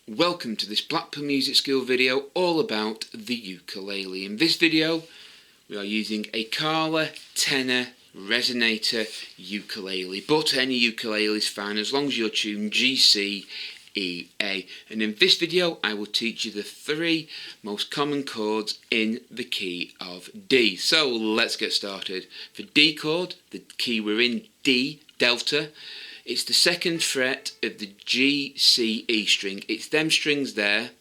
Welcome to this Blackpool Music School video all about the ukulele. In this video we are using a Kala tenor resonator ukulele, but any ukulele is fine as long as you're tuned G, C, E, A. And in this video I will teach you the three most common chords in the key of D. So let's get started. For D chord, the key we're in, D, delta. It's the second fret of the G, C, E string. It's them strings there,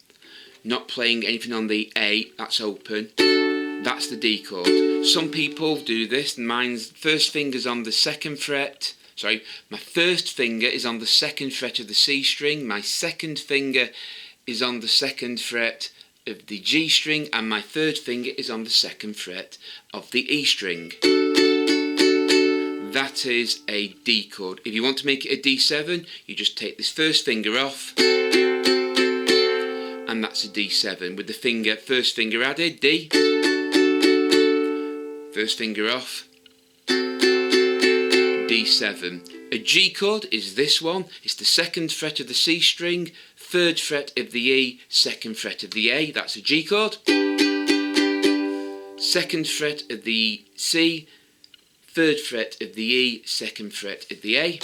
not playing anything on the A, that's open. That's the D chord. Some people do this. Mine's first finger's on the second fret. Sorry, my first finger is on the second fret of the C string. My second finger is on the second fret of the G string, and my third finger is on the second fret of the E string. That is a D chord. If you want to make it a D7, you just take this first finger off, and that's a D7 with the first finger added, D, first finger off, D7. A G chord is this one. It's the second fret of the C string, third fret of the E, second fret of the A. That's a G chord. Second fret of the C, third fret of the E, second fret of the A.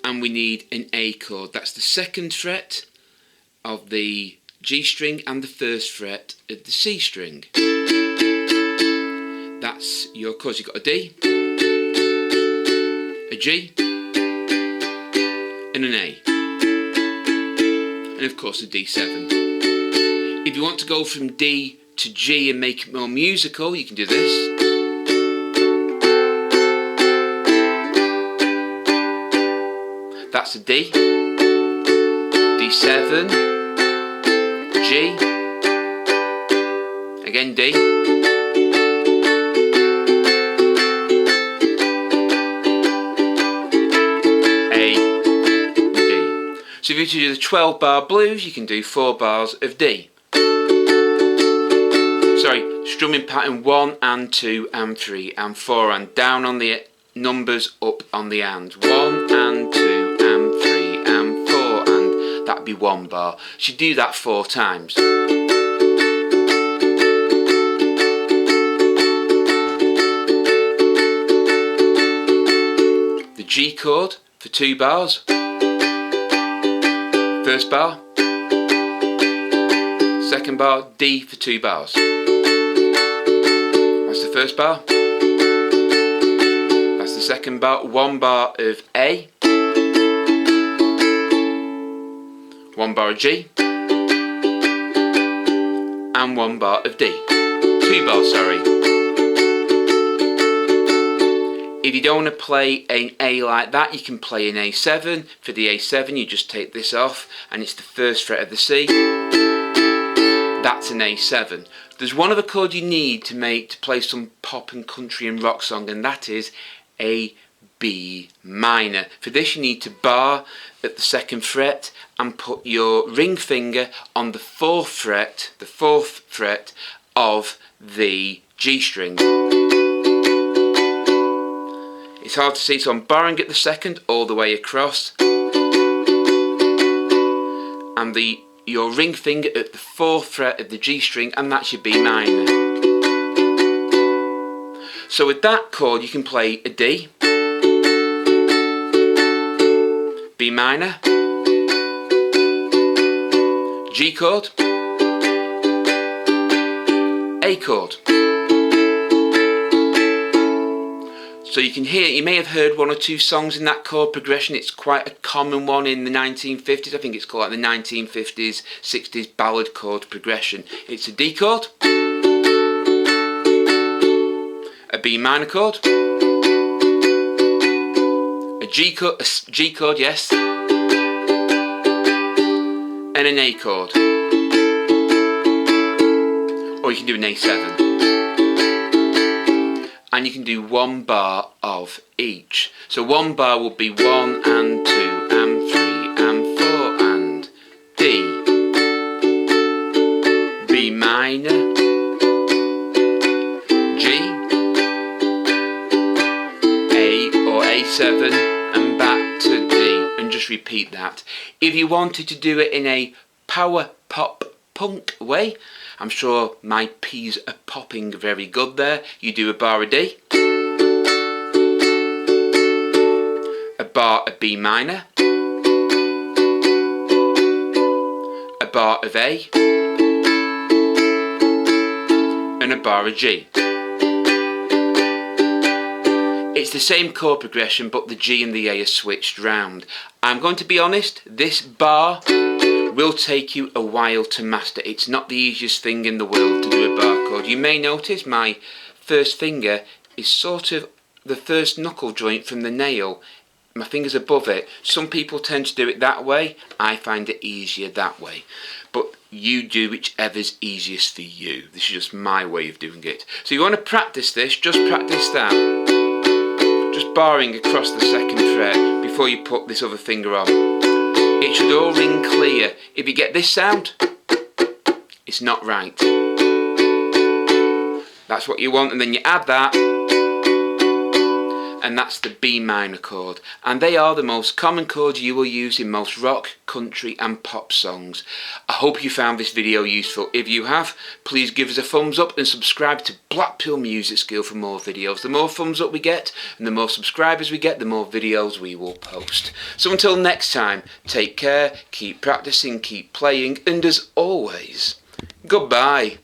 And we need an A chord. That's the second fret of the G string and the first fret of the C string. That's your chords. You've got a D, a G, and an A. And of course a D7. If you want to go from D to G and make it more musical, you can do this. That's a D, D7, G, again D, A, D. So if you do the 12 bar blues, you can do 4 bars of D. Sorry, strumming pattern 1 and 2 and 3 and 4 and down on the numbers, up on the and. 1 and 2 and 3 and 4, and that'd be 1 bar. So you do that 4 times. The G chord for 2 bars. First bar, second bar, D for 2 bars. That's the first bar. That's the second bar. 1 bar of A, 1 bar of G, and 1 bar of D. 2 bars, sorry. If you don't want to play an A like that, you can play an A7. For the A7, you just take this off, and it's the first fret of the C. That's an A7. There's one other chord you need to play some pop and country and rock song, and that is a B minor. For this you need to bar at the second fret and put your ring finger on the fourth fret of the G string. It's hard to see, so I'm barring at the second all the way across, and your ring finger at the fourth fret of the G string, and that's your B minor. So with that chord you can play a D, B minor, G chord, A chord. So you may have heard 1 or 2 songs in that chord progression. It's quite a common one in the 1950s. I think it's called like the 1950s, 60s ballad chord progression. It's a D chord, a B minor chord, a G chord, yes, and an A chord. Or you can do an A7. And you can do 1 bar of each. So 1 bar will be 1 and 2 and 3 and 4 and D, B minor, G, A or A7, and back to D. And just just repeat that. If you wanted to do it in a power pop punk way, I'm sure my P's are popping very good there. You do a bar of D, a bar of B minor, a bar of A, and a bar of G. It's the same chord progression, but the G and the A are switched round. I'm going to be honest, this bar will take you a while to master. It's not the easiest thing in the world to do a bar chord. You may notice my first finger is sort of the first knuckle joint from the nail. My finger's above it. Some people tend to do it that way. I find it easier that way. But you do whichever's easiest for you. This is just my way of doing it. So you want to practice this, just practice that. Just barring across the second fret before you put this other finger on. It should all ring clear. If you get this sound, it's not right. That's what you want, and then you add that, and that's the B minor chord. And they are the most common chords you will use in most rock, country and pop songs. I hope you found this video useful. If you have, please give us a thumbs up and subscribe to Blackpool Music School for more videos. The more thumbs up we get and the more subscribers we get, the more videos we will post. So until next time, take care, keep practicing, keep playing, and as always, goodbye.